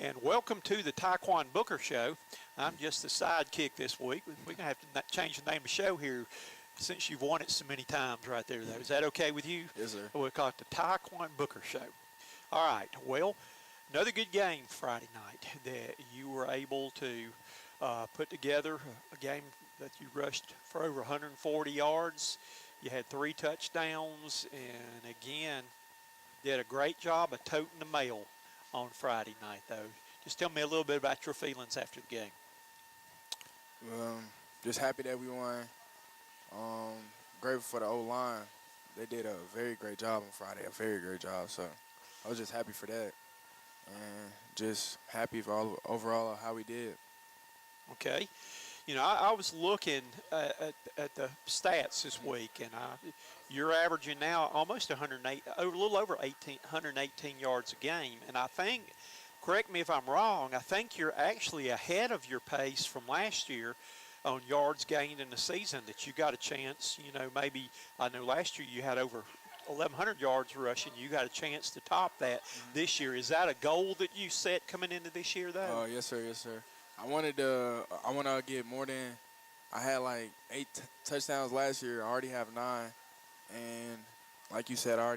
and welcome to the Tyqwon Booker Show. I'm just the sidekick this week. We're going to have to change the name of the show here since you've won it so many times right there, though. Is that okay with you? Yes, sir. We'll call it the Tyqwon Booker Show. All right, well, another good game Friday night that you were able to put together, a game that you rushed for over 140 yards. You had 3 touchdowns, and again, did a great job of toting the mail on Friday night, though. Just tell me a little bit about your feelings after the game. Just happy that we won. Grateful for the O-line. They did a very great job on Friday, a very great job. So I was just happy for that, and just happy for overall how we did. Okay. You know, I was looking at the stats this week, and you're averaging now almost 108, a little over 118 yards a game. And I think, correct me if I'm wrong, I think you're actually ahead of your pace from last year on yards gained in the season, that you got a chance, you know, maybe, I know last year you had over 1,100 yards rushing. You got a chance to top that this year. Is that a goal that you set coming into this year, though? Yes, sir. Yes, sir. I want to get more than, I had like 8 touchdowns last year. I already have 9, and like you said, I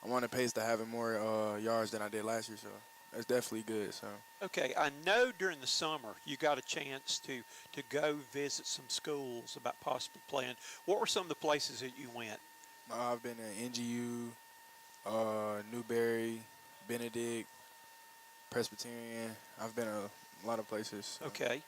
want to pace to having more yards than I did last year. So that's definitely good. So okay, I know during the summer you got a chance to go visit some schools about possibly playing. What were some of the places that you went? I've been to NGU, Newberry, Benedict, Presbyterian. I've been a lot of places. So. Okay.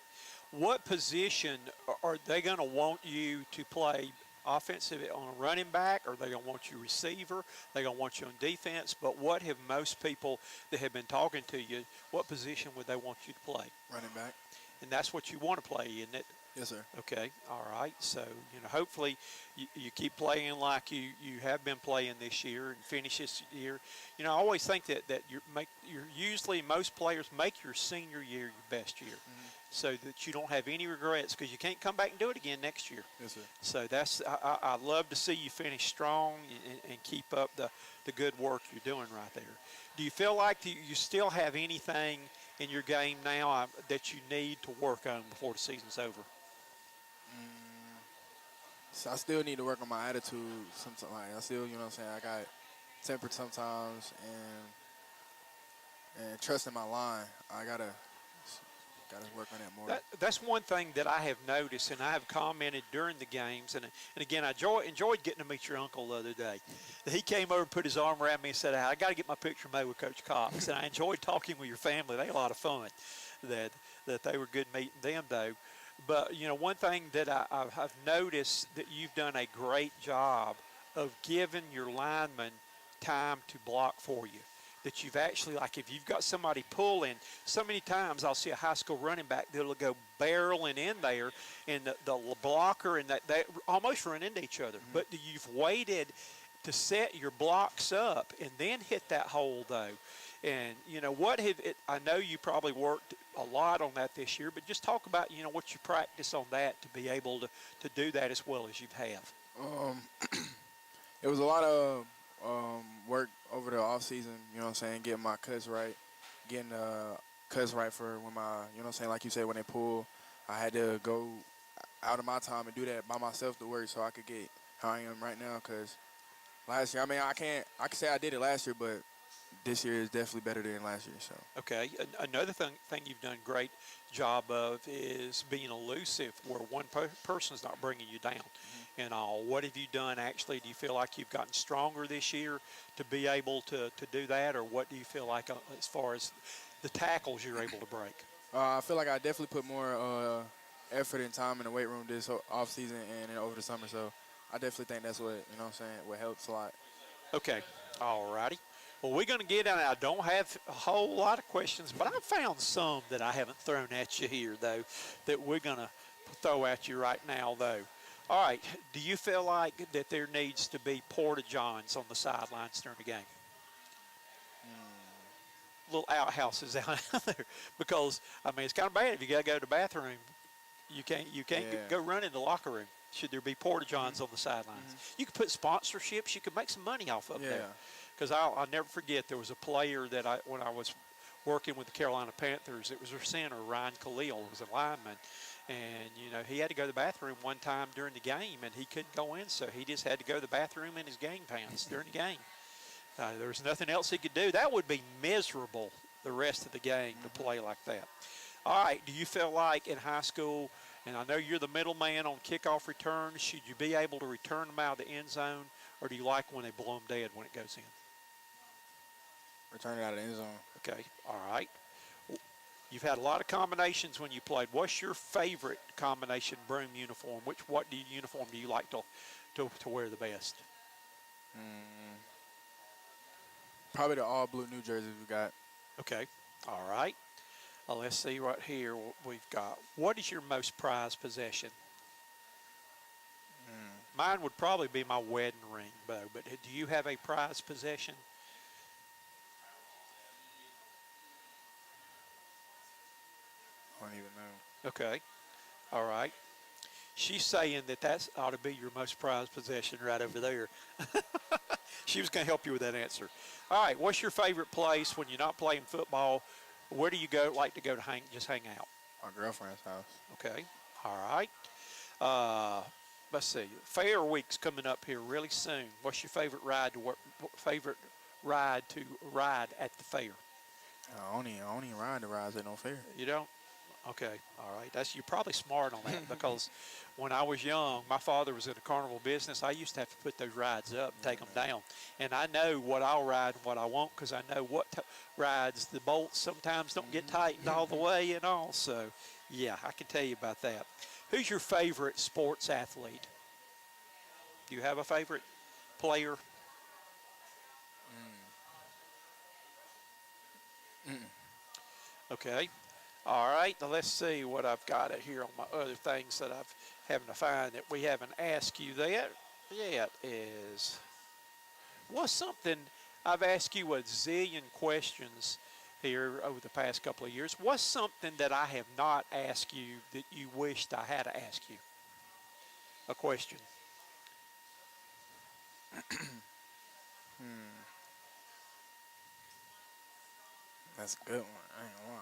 What position are they going to want you to play offensive on a running back? Or are they going to want you receiver? They're going to want you on defense? But what have most people that have been talking to you, what position would they want you to play? Running back. And that's what you want to play, isn't it? Yes, sir. Okay, all right. So, you know, hopefully you keep playing like you have been playing this year and finish this year. You know, I always think that you're usually, most players make your senior year your best year, so that you don't have any regrets, because you can't come back and do it again next year. Yes, sir. So I love to see you finish strong and keep up the good work you're doing right there. Do you feel like you still have anything in your game now that you need to work on before the season's over? So I still need to work on my attitude. Sometimes, like, I still, you know what I'm saying, I got tempered sometimes, and trusting my line. I gotta work on that more. That's one thing that I have noticed, and I have commented during the games. And again, I enjoyed getting to meet your uncle the other day. He came over and put his arm around me and said, "I got to get my picture made with Coach Cox." And I enjoyed talking with your family. They had a lot of fun. That they were good meeting them, though. But, you know, one thing that I've noticed, that you've done a great job of giving your linemen time to block for you. That you've actually, like, if you've got somebody pulling, so many times I'll see a high school running back that'll go barreling in there, and the blocker and they almost run into each other. But you've waited to set your blocks up and then hit that hole, though. And, you know, I know you probably worked a lot on that this year, but just talk about, you know, what you practice on that to be able to do that as well as you have. It was a lot of work over the off season, you know what I'm saying, getting my cuts right, getting cuts right for when my, you know what I'm saying, like you said, when they pull, I had to go out of my time and do that by myself to work so I could get how I am right now. Because last year, I mean, I can say I did it last year, but this year is definitely better than last year. So okay, another thing you've done a great job of is being elusive, where one person's not bringing you down. And all, what have you done actually? Do you feel like you've gotten stronger this year to be able to do that, or what do you feel like as far as the tackles you're able to break? I feel like I definitely put more effort and time in the weight room this off season and over the summer. So I definitely think that's what, you know what I'm saying, what helps a lot. Okay, all righty. Well, we're going to get on. I don't have a whole lot of questions, but I found some that I haven't thrown at you here, though, that we're going to throw at you right now, though. All right, do you feel like that there needs to be porta-johns on the sidelines during the game? Little outhouses out there, because, I mean, it's kind of bad if you got to go to the bathroom. You can't go run in the locker room. Should there be porta-johns on the sidelines? You could put sponsorships. You could make some money off of there. Because I'll never forget, there was a player that when I was working with the Carolina Panthers. It was their center, Ryan Khalil, was a lineman. And, he had to go to the bathroom one time during the game, and he couldn't go in, so he just had to go to the bathroom in his game pants during the game. There was nothing else he could do. That would be miserable the rest of the game to play like that. All right, do you feel like in high school, and I know you're the middleman on kickoff returns, should you be able to return them out of the end zone, or do you like when they blow them dead when it goes in? Return it out of the end zone. Okay, all right. You've had a lot of combinations when you played. What's your favorite combination Broome uniform? What uniform do you like to wear the best? Probably the all blue New Jerseys we got. Okay, all right. Let's see right here what we've got. What is your most prized possession? Mine would probably be my wedding ring, Bo, but do you have a prized possession? I don't even know. Okay, all right. She's saying that ought to be your most prized possession right over there. She was going to help you with that answer. All right, what's your favorite place when you're not playing football? Where do you like to go to hang out? My girlfriend's house. Okay, all right. Let's see. Fair Week's coming up here really soon. What's your favorite ride to ride at the fair? I only ride the rides at no fair. You don't? Okay, all right. You're probably smart on that because when I was young, my father was in the carnival business. I used to have to put those rides up and take them down. And I know what I'll ride and what I won't because I know what rides the bolts sometimes don't get tightened all the way and all. So, yeah, I can tell you about that. Who's your favorite sports athlete? Do you have a favorite player? Okay. All right. Now let's see what I've got here on my other things that I've having to find that we haven't asked you that yet is what's something I've asked you a zillion questions here over the past couple of years. What's something that I have not asked you that you wished I had to ask you? A question. That's a good one. I ain't gonna lie.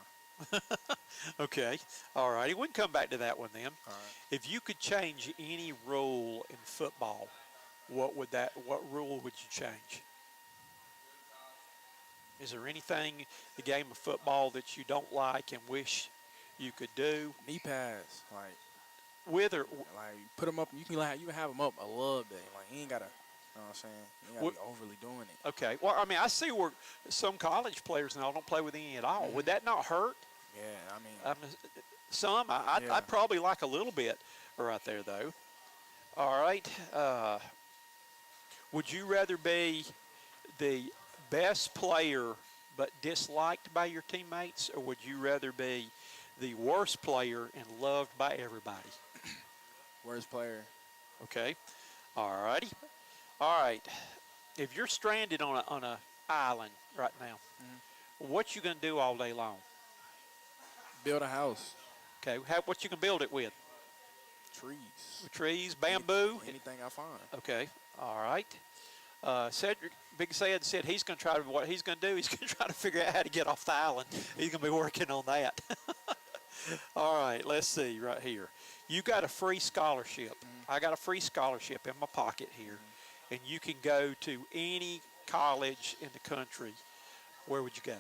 Okay. All righty. We can come back to that one then. All right. If you could change any rule in football, what rule would you change? Is there anything the game of football that you don't like and wish you could do? Knee pads, like put them up. You can have them up a little bit. Like you ain't gotta. You know what I'm saying? You gotta be overly doing it. Okay. Well, I mean, I see where some college players now don't play with any at all. Would that not hurt? Yeah, I mean some. I'd probably like a little bit right there, though. All right. Would you rather be the best player but disliked by your teammates, or would you rather be the worst player and loved by everybody? Worst player. Okay. All righty. All right. If you're stranded on a island right now, what you gonna do all day long? Build a house. Okay. What you can build it with? Trees, bamboo, anything I find. Okay. All right. Cedric, Big Sad said he's going to try what he's going to do. He's going to try to figure out how to get off the island. He's going to be working on that. All right. Let's see right here. You got a free scholarship. I got a free scholarship in my pocket here, and you can go to any college in the country. Where would you go?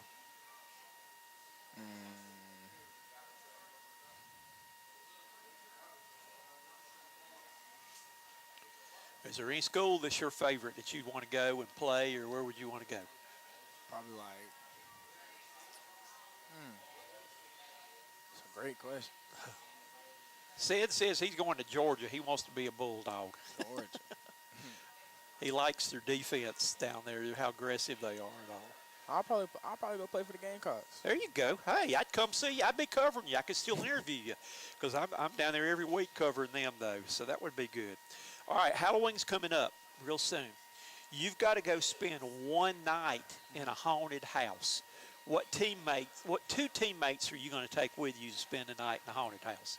Is there any school that's your favorite that you'd want to go and play, or where would you want to go? Probably like, it's a great question. Sid says he's going to Georgia. He wants to be a Bulldog. Georgia. He likes their defense down there, how aggressive they are and all. I'll probably go play for the Gamecocks. There you go. Hey, I'd come see you. I'd be covering you. I could still interview you because I'm down there every week covering them, though, so that would be good. All right, Halloween's coming up real soon. You've got to go spend one night in a haunted house. What two teammates are you going to take with you to spend a night in a haunted house?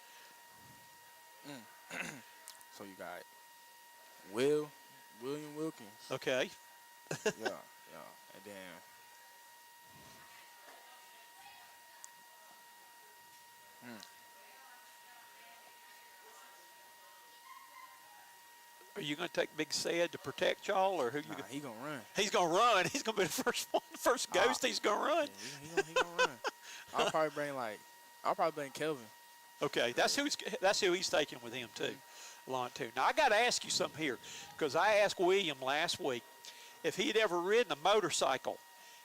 So you got William Wilkins. Okay. yeah. And then Are you going to take Big Sad to protect y'all, or who you? Nah, he gonna run. He's going to run. He's going to be the first one, the first ghost. He's going to run. Yeah, he gonna run. I'll probably bring Kelvin. Okay, that's who he's taking with him too, along too. Now I got to ask you something here, because I asked William last week if he'd ever ridden a motorcycle,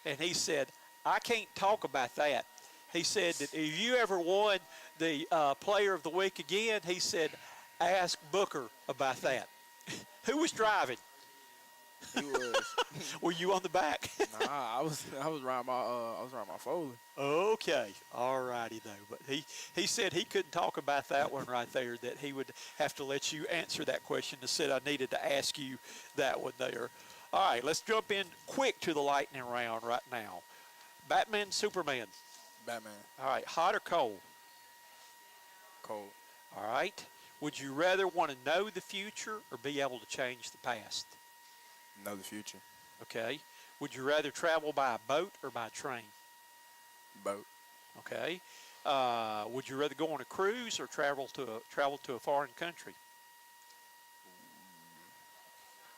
and he said I can't talk about that. He said that if you ever won the Player of the Week again, he said ask Booker about that. Who was driving? He was. Were you on the back? Nah, I was riding my Foley. Okay, all righty though. But he said he couldn't talk about that one right there, that he would have to let you answer that question. He said I needed to ask you that one there. All right, let's jump in quick to the lightning round right now. Batman, Superman. Batman. All right, hot or cold? Cold. All right. Would you rather want to know the future or be able to change the past? Know the future. Okay. Would you rather travel by a boat or by train? Boat. Okay. Would you rather go on a cruise or travel to a foreign country?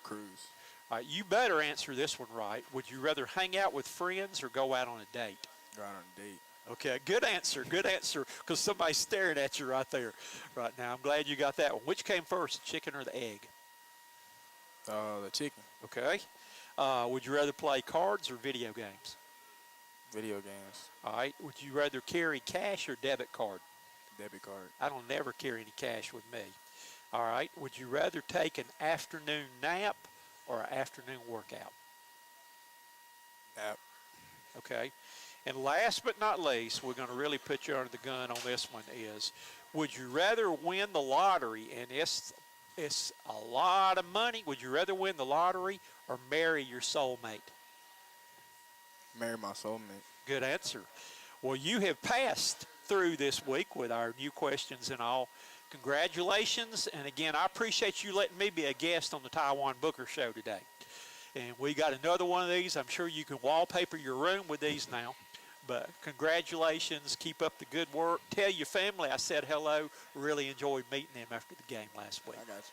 Cruise. All right, you better answer this one right. Would you rather hang out with friends or go out on a date? Go out on a date. Okay, good answer, because somebody's staring at you right there, right now. I'm glad you got that one. Which came first, the chicken or the egg? The chicken. Okay. Would you rather play cards or video games? Video games. All right. Would you rather carry cash or debit card? Debit card. I don't never carry any cash with me. All right. Would you rather take an afternoon nap or an afternoon workout? Nap. Okay. And last but not least, we're going to really put you under the gun on this one is, would you rather win the lottery, and it's a lot of money, would you rather win the lottery or marry your soulmate? Marry my soulmate. Good answer. Well, you have passed through this week with our new questions and all. Congratulations. And again, I appreciate you letting me be a guest on the Tyqwon Booker Show today. And we got another one of these. I'm sure you can wallpaper your room with these now. But congratulations. Keep up the good work. Tell your family I said hello. Really enjoyed meeting them after the game last week. I got you.